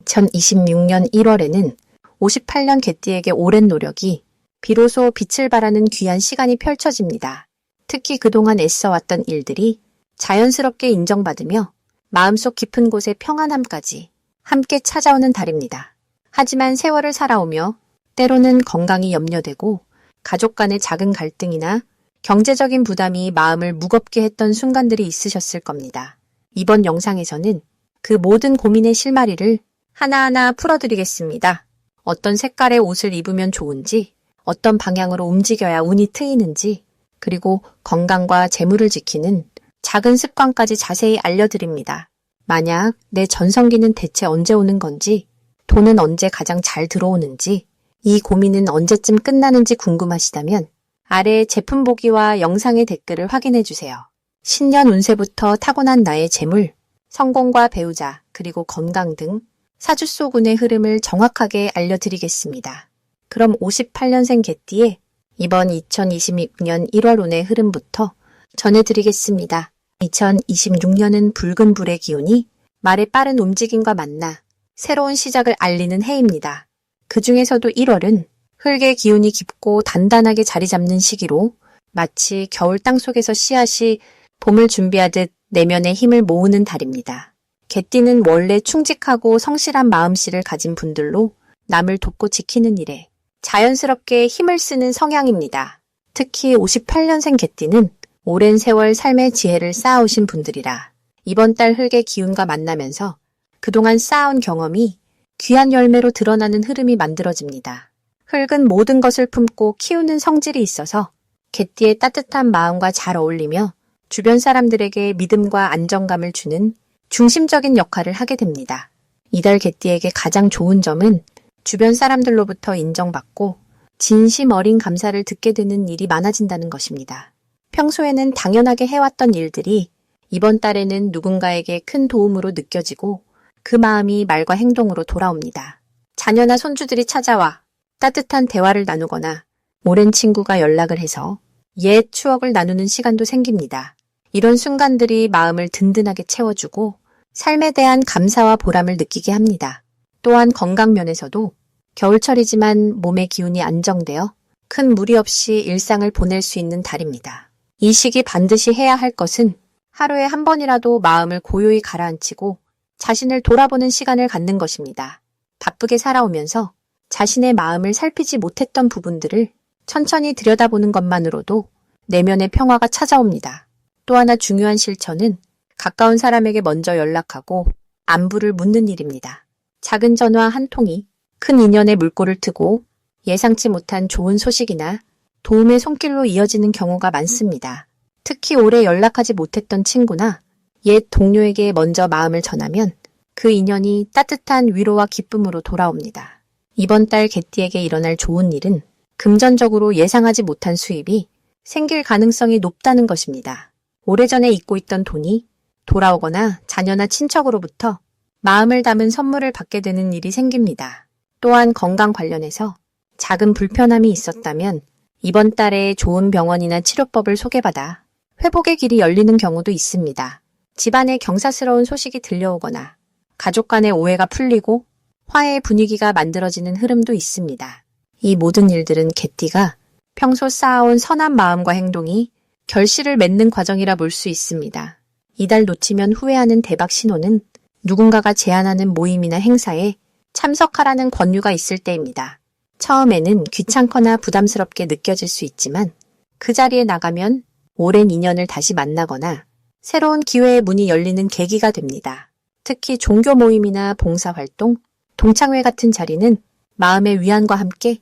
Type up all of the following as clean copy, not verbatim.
2026년 1월에는 58년 개띠에게 오랜 노력이 비로소 빛을 발하는 귀한 시간이 펼쳐집니다. 특히 그동안 애써왔던 일들이 자연스럽게 인정받으며 마음속 깊은 곳의 평안함까지 함께 찾아오는 달입니다. 하지만 세월을 살아오며 때로는 건강이 염려되고 가족 간의 작은 갈등이나 경제적인 부담이 마음을 무겁게 했던 순간들이 있으셨을 겁니다. 이번 영상에서는 그 모든 고민의 실마리를 하나하나 풀어드리겠습니다. 어떤 색깔의 옷을 입으면 좋은지, 어떤 방향으로 움직여야 운이 트이는지, 그리고 건강과 재물을 지키는 작은 습관까지 자세히 알려드립니다. 만약 내 전성기는 대체 언제 오는 건지, 돈은 언제 가장 잘 들어오는지, 이 고민은 언제쯤 끝나는지 궁금하시다면 아래 제품 보기와 영상의 댓글을 확인해주세요. 신년 운세부터 타고난 나의 재물, 성공과 배우자, 그리고 건강 등 사주속운의 흐름을 정확하게 알려드리겠습니다. 그럼 58년생 개띠의 이번 2026년 1월 운의 흐름부터 전해드리겠습니다. 2026년은 붉은 불의 기운이 말의 빠른 움직임과 만나 새로운 시작을 알리는 해입니다. 그 중에서도 1월은 흙의 기운이 깊고 단단하게 자리 잡는 시기로 마치 겨울 땅속에서 씨앗이 봄을 준비하듯 내면의 힘을 모으는 달입니다. 개띠는 원래 충직하고 성실한 마음씨를 가진 분들로 남을 돕고 지키는 일에 자연스럽게 힘을 쓰는 성향입니다. 특히 58년생 개띠는 오랜 세월 삶의 지혜를 쌓아오신 분들이라 이번 달 흙의 기운과 만나면서 그동안 쌓아온 경험이 귀한 열매로 드러나는 흐름이 만들어집니다. 흙은 모든 것을 품고 키우는 성질이 있어서 개띠의 따뜻한 마음과 잘 어울리며 주변 사람들에게 믿음과 안정감을 주는 중심적인 역할을 하게 됩니다. 이달 개띠에게 가장 좋은 점은 주변 사람들로부터 인정받고 진심 어린 감사를 듣게 되는 일이 많아진다는 것입니다. 평소에는 당연하게 해왔던 일들이 이번 달에는 누군가에게 큰 도움으로 느껴지고 그 마음이 말과 행동으로 돌아옵니다. 자녀나 손주들이 찾아와 따뜻한 대화를 나누거나 오랜 친구가 연락을 해서 옛 추억을 나누는 시간도 생깁니다. 이런 순간들이 마음을 든든하게 채워주고 삶에 대한 감사와 보람을 느끼게 합니다. 또한 건강 면에서도 겨울철이지만 몸의 기운이 안정되어 큰 무리 없이 일상을 보낼 수 있는 달입니다. 이 시기 반드시 해야 할 것은 하루에 한 번이라도 마음을 고요히 가라앉히고 자신을 돌아보는 시간을 갖는 것입니다. 바쁘게 살아오면서 자신의 마음을 살피지 못했던 부분들을 천천히 들여다보는 것만으로도 내면의 평화가 찾아옵니다. 또 하나 중요한 실천은 가까운 사람에게 먼저 연락하고 안부를 묻는 일입니다. 작은 전화 한 통이 큰 인연의 물꼬를 트고 예상치 못한 좋은 소식이나 도움의 손길로 이어지는 경우가 많습니다. 특히 오래 연락하지 못했던 친구나 옛 동료에게 먼저 마음을 전하면 그 인연이 따뜻한 위로와 기쁨으로 돌아옵니다. 이번 달 개띠에게 일어날 좋은 일은 금전적으로 예상하지 못한 수입이 생길 가능성이 높다는 것입니다. 오래전에 잊고 있던 돈이 돌아오거나 자녀나 친척으로부터 마음을 담은 선물을 받게 되는 일이 생깁니다. 또한 건강 관련해서 작은 불편함이 있었다면 이번 달에 좋은 병원이나 치료법을 소개받아 회복의 길이 열리는 경우도 있습니다. 집안에 경사스러운 소식이 들려오거나 가족 간의 오해가 풀리고 화해의 분위기가 만들어지는 흐름도 있습니다. 이 모든 일들은 개띠가 평소 쌓아온 선한 마음과 행동이 결실을 맺는 과정이라 볼 수 있습니다. 이달 놓치면 후회하는 대박 신호는 누군가가 제안하는 모임이나 행사에 참석하라는 권유가 있을 때입니다. 처음에는 귀찮거나 부담스럽게 느껴질 수 있지만 그 자리에 나가면 오랜 인연을 다시 만나거나 새로운 기회의 문이 열리는 계기가 됩니다. 특히 종교 모임이나 봉사활동, 동창회 같은 자리는 마음의 위안과 함께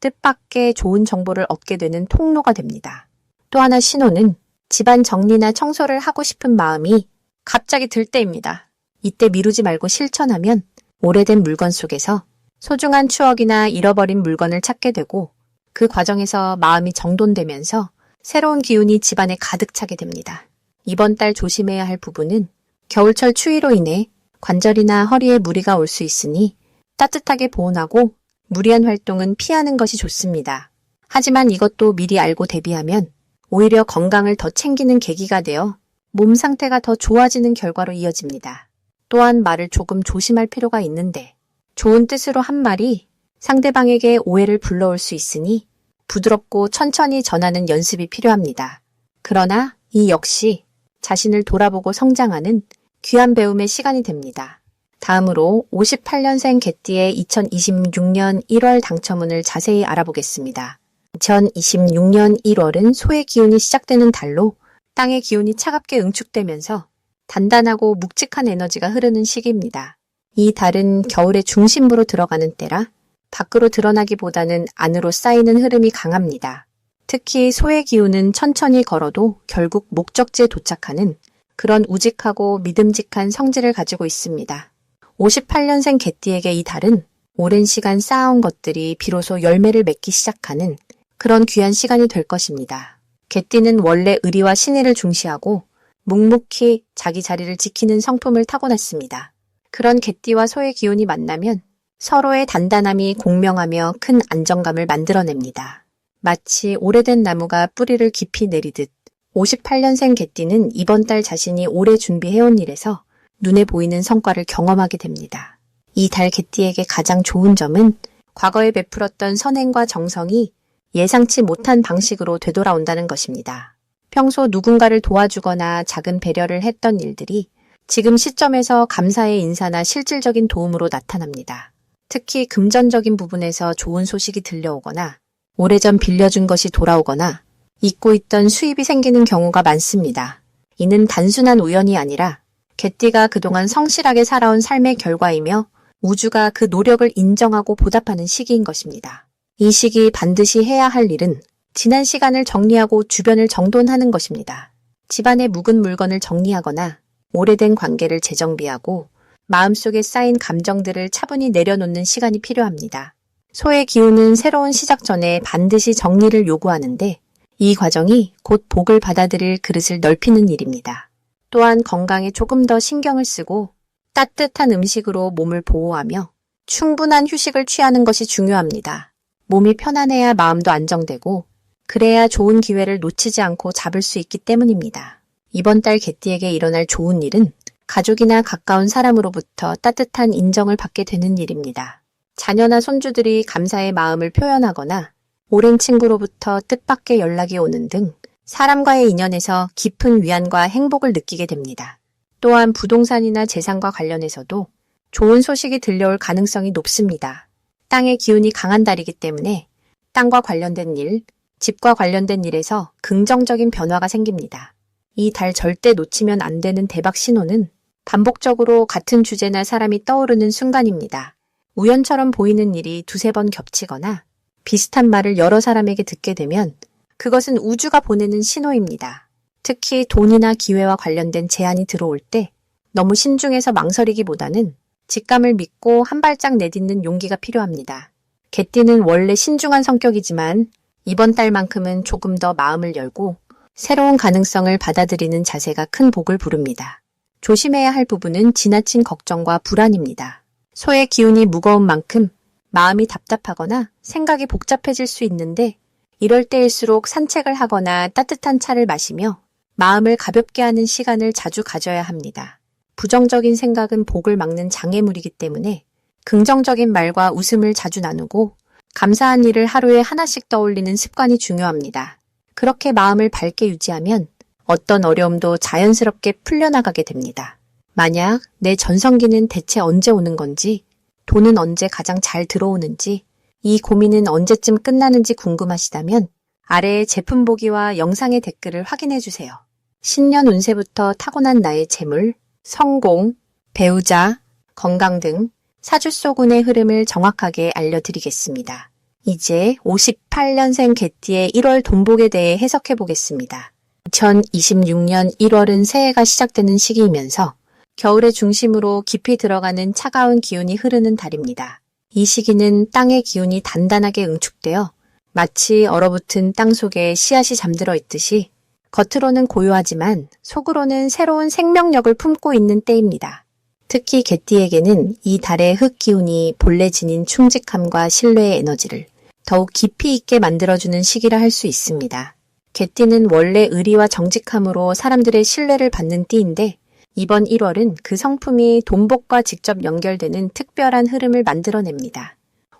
뜻밖의 좋은 정보를 얻게 되는 통로가 됩니다. 또 하나 신호는 집안 정리나 청소를 하고 싶은 마음이 갑자기 들 때입니다. 이때 미루지 말고 실천하면 오래된 물건 속에서 소중한 추억이나 잃어버린 물건을 찾게 되고 그 과정에서 마음이 정돈되면서 새로운 기운이 집안에 가득 차게 됩니다. 이번 달 조심해야 할 부분은 겨울철 추위로 인해 관절이나 허리에 무리가 올 수 있으니 따뜻하게 보온하고 무리한 활동은 피하는 것이 좋습니다. 하지만 이것도 미리 알고 대비하면 오히려 건강을 더 챙기는 계기가 되어 몸 상태가 더 좋아지는 결과로 이어집니다. 또한 말을 조금 조심할 필요가 있는데 좋은 뜻으로 한 말이 상대방에게 오해를 불러올 수 있으니 부드럽고 천천히 전하는 연습이 필요합니다. 그러나 이 역시 자신을 돌아보고 성장하는 귀한 배움의 시간이 됩니다. 다음으로 58년생 개띠의 2026년 1월 당첨운을 자세히 알아보겠습니다. 2026년 1월은 소의 기운이 시작되는 달로 땅의 기운이 차갑게 응축되면서 단단하고 묵직한 에너지가 흐르는 시기입니다. 이 달은 겨울의 중심부로 들어가는 때라 밖으로 드러나기보다는 안으로 쌓이는 흐름이 강합니다. 특히 소의 기운은 천천히 걸어도 결국 목적지에 도착하는 그런 우직하고 믿음직한 성질을 가지고 있습니다. 58년생 개띠에게 이 달은 오랜 시간 쌓아온 것들이 비로소 열매를 맺기 시작하는 그런 귀한 시간이 될 것입니다. 개띠는 원래 의리와 신의를 중시하고 묵묵히 자기 자리를 지키는 성품을 타고났습니다. 그런 개띠와 소의 기운이 만나면 서로의 단단함이 공명하며 큰 안정감을 만들어냅니다. 마치 오래된 나무가 뿌리를 깊이 내리듯 58년생 개띠는 이번 달 자신이 오래 준비해온 일에서 눈에 보이는 성과를 경험하게 됩니다. 이 달 개띠에게 가장 좋은 점은 과거에 베풀었던 선행과 정성이 예상치 못한 방식으로 되돌아온다는 것입니다. 평소 누군가를 도와주거나 작은 배려를 했던 일들이 지금 시점에서 감사의 인사나 실질적인 도움으로 나타납니다. 특히 금전적인 부분에서 좋은 소식이 들려오거나 오래전 빌려준 것이 돌아오거나 잊고 있던 수입이 생기는 경우가 많습니다. 이는 단순한 우연이 아니라 개띠가 그동안 성실하게 살아온 삶의 결과이며 우주가 그 노력을 인정하고 보답하는 시기인 것입니다. 이 시기 반드시 해야 할 일은 지난 시간을 정리하고 주변을 정돈하는 것입니다. 집안의 묵은 물건을 정리하거나 오래된 관계를 재정비하고 마음속에 쌓인 감정들을 차분히 내려놓는 시간이 필요합니다. 소의 기운은 새로운 시작 전에 반드시 정리를 요구하는데 이 과정이 곧 복을 받아들일 그릇을 넓히는 일입니다. 또한 건강에 조금 더 신경을 쓰고 따뜻한 음식으로 몸을 보호하며 충분한 휴식을 취하는 것이 중요합니다. 몸이 편안해야 마음도 안정되고 그래야 좋은 기회를 놓치지 않고 잡을 수 있기 때문입니다. 이번 달 개띠에게 일어날 좋은 일은 가족이나 가까운 사람으로부터 따뜻한 인정을 받게 되는 일입니다. 자녀나 손주들이 감사의 마음을 표현하거나 오랜 친구로부터 뜻밖의 연락이 오는 등 사람과의 인연에서 깊은 위안과 행복을 느끼게 됩니다. 또한 부동산이나 재산과 관련해서도 좋은 소식이 들려올 가능성이 높습니다. 땅의 기운이 강한 달이기 때문에 땅과 관련된 일, 집과 관련된 일에서 긍정적인 변화가 생깁니다. 이 달 절대 놓치면 안 되는 대박 신호는 반복적으로 같은 주제나 사람이 떠오르는 순간입니다. 우연처럼 보이는 일이 두세 번 겹치거나 비슷한 말을 여러 사람에게 듣게 되면 그것은 우주가 보내는 신호입니다. 특히 돈이나 기회와 관련된 제안이 들어올 때 너무 신중해서 망설이기보다는 직감을 믿고 한 발짝 내딛는 용기가 필요합니다. 개띠는 원래 신중한 성격이지만 이번 달만큼은 조금 더 마음을 열고 새로운 가능성을 받아들이는 자세가 큰 복을 부릅니다. 조심해야 할 부분은 지나친 걱정과 불안입니다. 소의 기운이 무거운 만큼 마음이 답답하거나 생각이 복잡해질 수 있는데 이럴 때일수록 산책을 하거나 따뜻한 차를 마시며 마음을 가볍게 하는 시간을 자주 가져야 합니다. 부정적인 생각은 복을 막는 장애물이기 때문에 긍정적인 말과 웃음을 자주 나누고 감사한 일을 하루에 하나씩 떠올리는 습관이 중요합니다. 그렇게 마음을 밝게 유지하면 어떤 어려움도 자연스럽게 풀려나가게 됩니다. 만약 내 전성기는 대체 언제 오는 건지, 돈은 언제 가장 잘 들어오는지, 이 고민은 언제쯤 끝나는지 궁금하시다면 아래의 제품 보기와 영상의 댓글을 확인해 주세요. 신년 운세부터 타고난 나의 재물, 성공, 배우자, 건강 등 사주소군의 흐름을 정확하게 알려드리겠습니다. 이제 58년생 개띠의 1월 돈복에 대해 해석해 보겠습니다. 2026년 1월은 새해가 시작되는 시기이면서 겨울의 중심으로 깊이 들어가는 차가운 기운이 흐르는 달입니다. 이 시기는 땅의 기운이 단단하게 응축되어 마치 얼어붙은 땅 속에 씨앗이 잠들어 있듯이 겉으로는 고요하지만 속으로는 새로운 생명력을 품고 있는 때입니다. 특히 개띠에게는 이 달의 흙 기운이 본래 지닌 충직함과 신뢰의 에너지를 더욱 깊이 있게 만들어주는 시기라 할 수 있습니다. 개띠는 원래 의리와 정직함으로 사람들의 신뢰를 받는 띠인데 이번 1월은 그 성품이 돈복과 직접 연결되는 특별한 흐름을 만들어냅니다.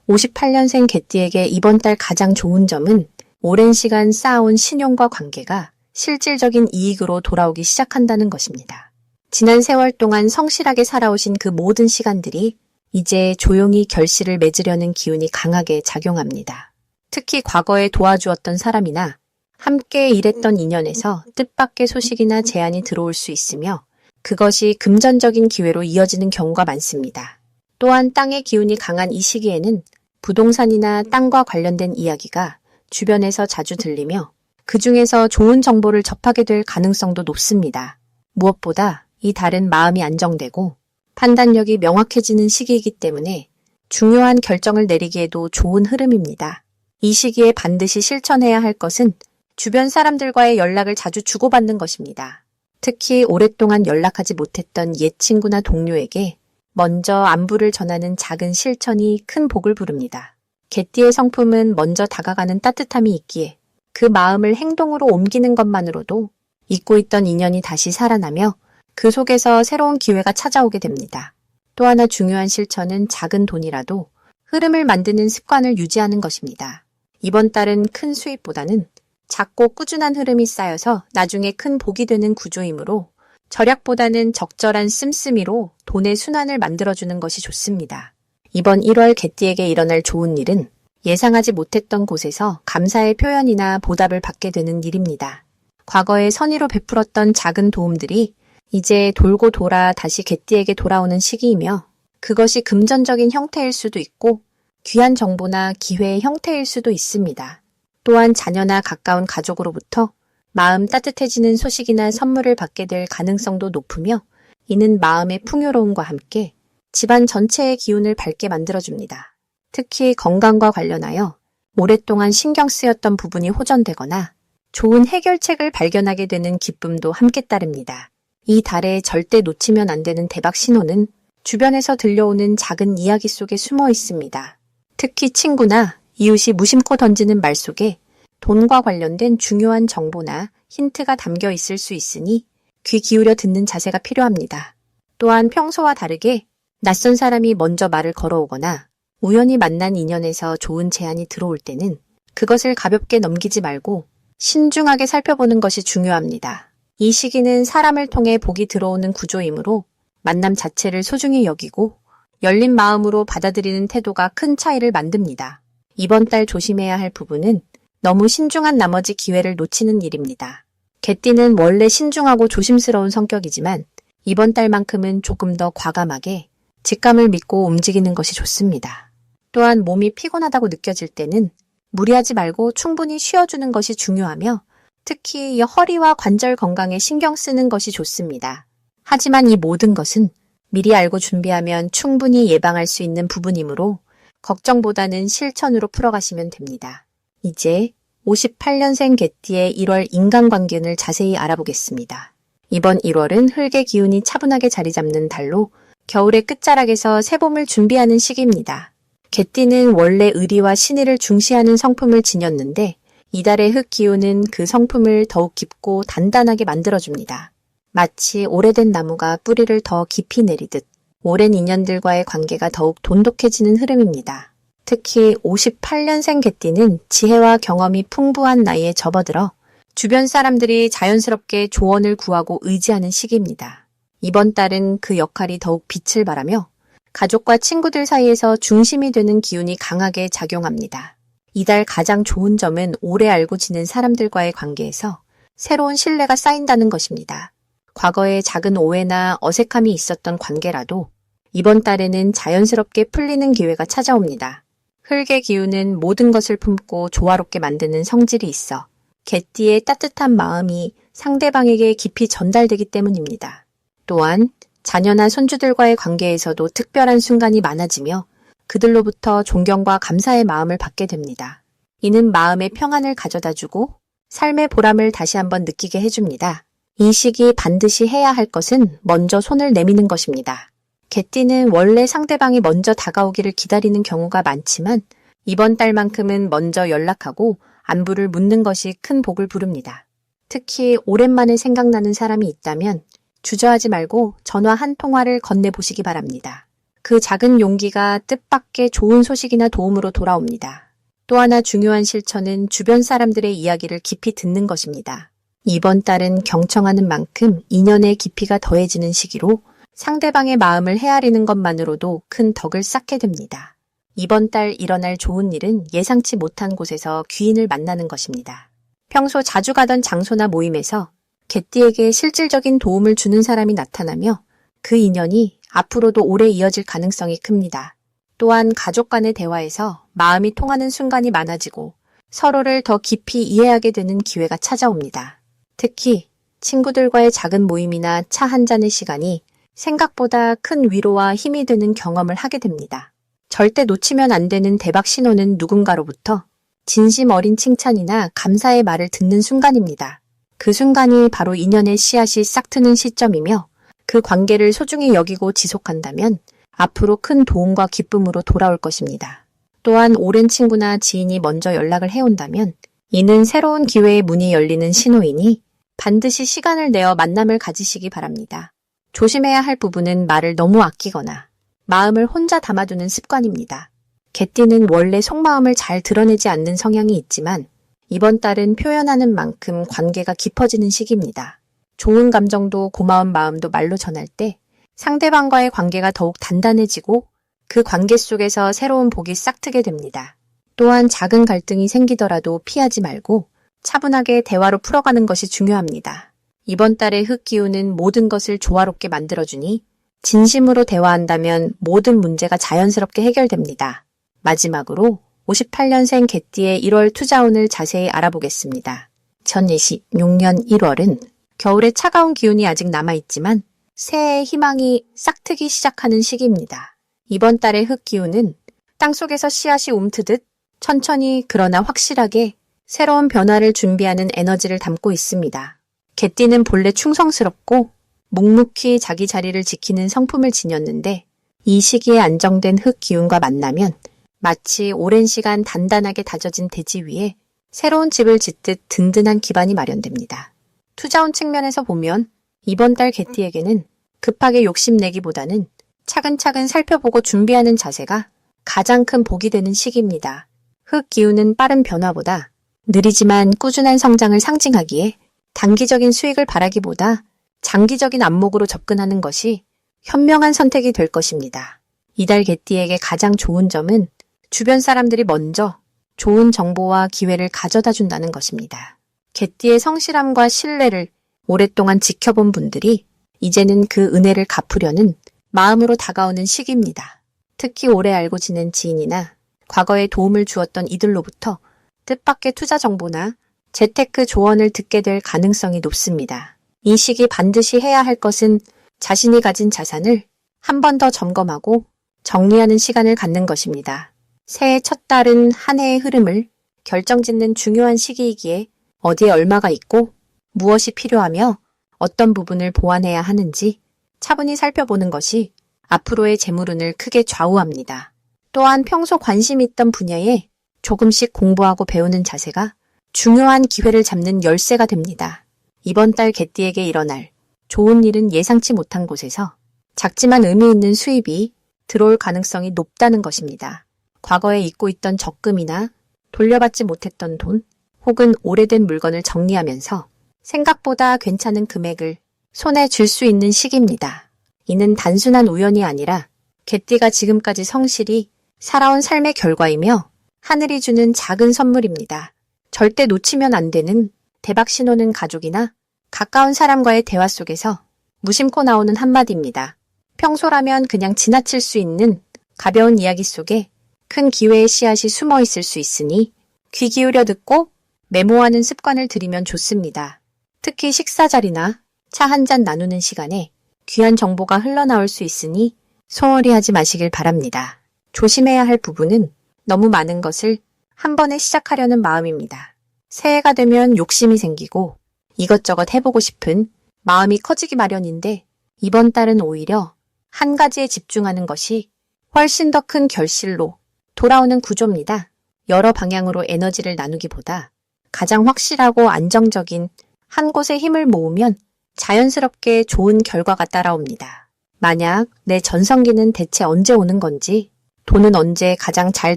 58년생 개띠에게 이번 달 가장 좋은 점은 오랜 시간 쌓아온 신용과 관계가 실질적인 이익으로 돌아오기 시작한다는 것입니다. 지난 세월 동안 성실하게 살아오신 그 모든 시간들이 이제 조용히 결실을 맺으려는 기운이 강하게 작용합니다. 특히 과거에 도와주었던 사람이나 함께 일했던 인연에서 뜻밖의 소식이나 제안이 들어올 수 있으며 그것이 금전적인 기회로 이어지는 경우가 많습니다. 또한 땅의 기운이 강한 이 시기에는 부동산이나 땅과 관련된 이야기가 주변에서 자주 들리며 그 중에서 좋은 정보를 접하게 될 가능성도 높습니다. 무엇보다 이 달은 마음이 안정되고 판단력이 명확해지는 시기이기 때문에 중요한 결정을 내리기에도 좋은 흐름입니다. 이 시기에 반드시 실천해야 할 것은 주변 사람들과의 연락을 자주 주고받는 것입니다. 특히 오랫동안 연락하지 못했던 옛 친구나 동료에게 먼저 안부를 전하는 작은 실천이 큰 복을 부릅니다. 개띠의 성품은 먼저 다가가는 따뜻함이 있기에 그 마음을 행동으로 옮기는 것만으로도 잊고 있던 인연이 다시 살아나며 그 속에서 새로운 기회가 찾아오게 됩니다. 또 하나 중요한 실천은 작은 돈이라도 흐름을 만드는 습관을 유지하는 것입니다. 이번 달은 큰 수입보다는 작고 꾸준한 흐름이 쌓여서 나중에 큰 복이 되는 구조이므로 절약보다는 적절한 씀씀이로 돈의 순환을 만들어주는 것이 좋습니다. 이번 1월 개띠에게 일어날 좋은 일은 예상하지 못했던 곳에서 감사의 표현이나 보답을 받게 되는 일입니다. 과거에 선의로 베풀었던 작은 도움들이 이제 돌고 돌아 다시 개띠에게 돌아오는 시기이며 그것이 금전적인 형태일 수도 있고 귀한 정보나 기회의 형태일 수도 있습니다. 또한 자녀나 가까운 가족으로부터 마음 따뜻해지는 소식이나 선물을 받게 될 가능성도 높으며 이는 마음의 풍요로움과 함께 집안 전체의 기운을 밝게 만들어줍니다. 특히 건강과 관련하여 오랫동안 신경 쓰였던 부분이 호전되거나 좋은 해결책을 발견하게 되는 기쁨도 함께 따릅니다. 이 달에 절대 놓치면 안 되는 대박 신호는 주변에서 들려오는 작은 이야기 속에 숨어 있습니다. 특히 친구나 이웃이 무심코 던지는 말 속에 돈과 관련된 중요한 정보나 힌트가 담겨 있을 수 있으니 귀 기울여 듣는 자세가 필요합니다. 또한 평소와 다르게 낯선 사람이 먼저 말을 걸어오거나 우연히 만난 인연에서 좋은 제안이 들어올 때는 그것을 가볍게 넘기지 말고 신중하게 살펴보는 것이 중요합니다. 이 시기는 사람을 통해 복이 들어오는 구조이므로 만남 자체를 소중히 여기고 열린 마음으로 받아들이는 태도가 큰 차이를 만듭니다. 이번 달 조심해야 할 부분은 너무 신중한 나머지 기회를 놓치는 일입니다. 개띠는 원래 신중하고 조심스러운 성격이지만 이번 달만큼은 조금 더 과감하게 직감을 믿고 움직이는 것이 좋습니다. 또한 몸이 피곤하다고 느껴질 때는 무리하지 말고 충분히 쉬어주는 것이 중요하며 특히 허리와 관절 건강에 신경 쓰는 것이 좋습니다. 하지만 이 모든 것은 미리 알고 준비하면 충분히 예방할 수 있는 부분이므로 걱정보다는 실천으로 풀어가시면 됩니다. 이제 58년생 개띠의 1월 인간관계운을 자세히 알아보겠습니다. 이번 1월은 흙의 기운이 차분하게 자리 잡는 달로 겨울의 끝자락에서 새봄을 준비하는 시기입니다. 개띠는 원래 의리와 신의를 중시하는 성품을 지녔는데 이달의 흙 기운은 그 성품을 더욱 깊고 단단하게 만들어줍니다. 마치 오래된 나무가 뿌리를 더 깊이 내리듯 오랜 인연들과의 관계가 더욱 돈독해지는 흐름입니다. 특히 58년생 개띠는 지혜와 경험이 풍부한 나이에 접어들어 주변 사람들이 자연스럽게 조언을 구하고 의지하는 시기입니다. 이번 달은 그 역할이 더욱 빛을 발하며 가족과 친구들 사이에서 중심이 되는 기운이 강하게 작용합니다. 이달 가장 좋은 점은 오래 알고 지낸 사람들과의 관계에서 새로운 신뢰가 쌓인다는 것입니다. 과거에 작은 오해나 어색함이 있었던 관계라도 이번 달에는 자연스럽게 풀리는 기회가 찾아옵니다. 흙의 기운은 모든 것을 품고 조화롭게 만드는 성질이 있어 개띠의 따뜻한 마음이 상대방에게 깊이 전달되기 때문입니다. 또한 자녀나 손주들과의 관계에서도 특별한 순간이 많아지며 그들로부터 존경과 감사의 마음을 받게 됩니다. 이는 마음의 평안을 가져다주고 삶의 보람을 다시 한번 느끼게 해줍니다. 이 시기 반드시 해야 할 것은 먼저 손을 내미는 것입니다. 개띠는 원래 상대방이 먼저 다가오기를 기다리는 경우가 많지만 이번 달만큼은 먼저 연락하고 안부를 묻는 것이 큰 복을 부릅니다. 특히 오랜만에 생각나는 사람이 있다면 주저하지 말고 전화 한 통화를 건네보시기 바랍니다. 그 작은 용기가 뜻밖의 좋은 소식이나 도움으로 돌아옵니다. 또 하나 중요한 실천은 주변 사람들의 이야기를 깊이 듣는 것입니다. 이번 달은 경청하는 만큼 인연의 깊이가 더해지는 시기로 상대방의 마음을 헤아리는 것만으로도 큰 덕을 쌓게 됩니다. 이번 달 일어날 좋은 일은 예상치 못한 곳에서 귀인을 만나는 것입니다. 평소 자주 가던 장소나 모임에서 개띠에게 실질적인 도움을 주는 사람이 나타나며 그 인연이 앞으로도 오래 이어질 가능성이 큽니다. 또한 가족 간의 대화에서 마음이 통하는 순간이 많아지고 서로를 더 깊이 이해하게 되는 기회가 찾아옵니다. 특히 친구들과의 작은 모임이나 차 한 잔의 시간이 생각보다 큰 위로와 힘이 되는 경험을 하게 됩니다. 절대 놓치면 안 되는 대박 신호는 누군가로부터 진심 어린 칭찬이나 감사의 말을 듣는 순간입니다. 그 순간이 바로 인연의 씨앗이 싹 트는 시점이며 그 관계를 소중히 여기고 지속한다면 앞으로 큰 도움과 기쁨으로 돌아올 것입니다. 또한 오랜 친구나 지인이 먼저 연락을 해온다면 이는 새로운 기회의 문이 열리는 신호이니 반드시 시간을 내어 만남을 가지시기 바랍니다. 조심해야 할 부분은 말을 너무 아끼거나 마음을 혼자 담아두는 습관입니다. 개띠는 원래 속마음을 잘 드러내지 않는 성향이 있지만 이번 달은 표현하는 만큼 관계가 깊어지는 시기입니다. 좋은 감정도 고마운 마음도 말로 전할 때 상대방과의 관계가 더욱 단단해지고 그 관계 속에서 새로운 복이 싹트게 됩니다. 또한 작은 갈등이 생기더라도 피하지 말고 차분하게 대화로 풀어가는 것이 중요합니다. 이번 달의 흑기운은 모든 것을 조화롭게 만들어주니 진심으로 대화한다면 모든 문제가 자연스럽게 해결됩니다. 마지막으로 58년생 개띠의 1월 투자운을 자세히 알아보겠습니다. 2026년 1월은 겨울의 차가운 기운이 아직 남아있지만 새해의 희망이 싹트기 시작하는 시기입니다. 이번 달의 흑기운은 땅속에서 씨앗이 움트듯 천천히 그러나 확실하게 새로운 변화를 준비하는 에너지를 담고 있습니다. 개띠는 본래 충성스럽고 묵묵히 자기 자리를 지키는 성품을 지녔는데 이 시기에 안정된 흑기운과 만나면 마치 오랜 시간 단단하게 다져진 대지 위에 새로운 집을 짓듯 든든한 기반이 마련됩니다. 투자운 측면에서 보면 이번 달 개띠에게는 급하게 욕심내기보다는 차근차근 살펴보고 준비하는 자세가 가장 큰 복이 되는 시기입니다. 흑기운은 빠른 변화보다 느리지만 꾸준한 성장을 상징하기에 단기적인 수익을 바라기보다 장기적인 안목으로 접근하는 것이 현명한 선택이 될 것입니다. 이달 개띠에게 가장 좋은 점은 주변 사람들이 먼저 좋은 정보와 기회를 가져다 준다는 것입니다. 개띠의 성실함과 신뢰를 오랫동안 지켜본 분들이 이제는 그 은혜를 갚으려는 마음으로 다가오는 시기입니다. 특히 오래 알고 지낸 지인이나 과거에 도움을 주었던 이들로부터 뜻밖의 투자 정보나 재테크 조언을 듣게 될 가능성이 높습니다. 이 시기 반드시 해야 할 것은 자신이 가진 자산을 한 번 더 점검하고 정리하는 시간을 갖는 것입니다. 새해 첫 달은 한 해의 흐름을 결정짓는 중요한 시기이기에 어디에 얼마가 있고 무엇이 필요하며 어떤 부분을 보완해야 하는지 차분히 살펴보는 것이 앞으로의 재물운을 크게 좌우합니다. 또한 평소 관심 있던 분야에 조금씩 공부하고 배우는 자세가 중요한 기회를 잡는 열쇠가 됩니다. 이번 달 개띠에게 일어날 좋은 일은 예상치 못한 곳에서 작지만 의미 있는 수입이 들어올 가능성이 높다는 것입니다. 과거에 잊고 있던 적금이나 돌려받지 못했던 돈 혹은 오래된 물건을 정리하면서 생각보다 괜찮은 금액을 손에 쥘 수 있는 시기입니다. 이는 단순한 우연이 아니라 개띠가 지금까지 성실히 살아온 삶의 결과이며 하늘이 주는 작은 선물입니다. 절대 놓치면 안 되는 대박 신호는 가족이나 가까운 사람과의 대화 속에서 무심코 나오는 한마디입니다. 평소라면 그냥 지나칠 수 있는 가벼운 이야기 속에 큰 기회의 씨앗이 숨어 있을 수 있으니 귀 기울여 듣고 메모하는 습관을 들이면 좋습니다. 특히 식사 자리나 차 한 잔 나누는 시간에 귀한 정보가 흘러나올 수 있으니 소홀히 하지 마시길 바랍니다. 조심해야 할 부분은 너무 많은 것을 한 번에 시작하려는 마음입니다. 새해가 되면 욕심이 생기고 이것저것 해보고 싶은 마음이 커지기 마련인데 이번 달은 오히려 한 가지에 집중하는 것이 훨씬 더 큰 결실로 돌아오는 구조입니다. 여러 방향으로 에너지를 나누기보다 가장 확실하고 안정적인 한 곳에 힘을 모으면 자연스럽게 좋은 결과가 따라옵니다. 만약 내 전성기는 대체 언제 오는 건지, 돈은 언제 가장 잘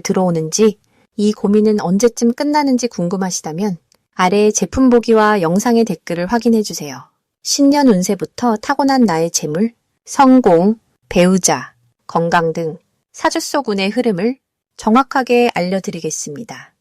들어오는지, 이 고민은 언제쯤 끝나는지 궁금하시다면 아래의 제품 보기와 영상의 댓글을 확인해 주세요. 신년 운세부터 타고난 나의 재물, 성공, 배우자, 건강 등 사주 속 운의 흐름을 정확하게 알려드리겠습니다.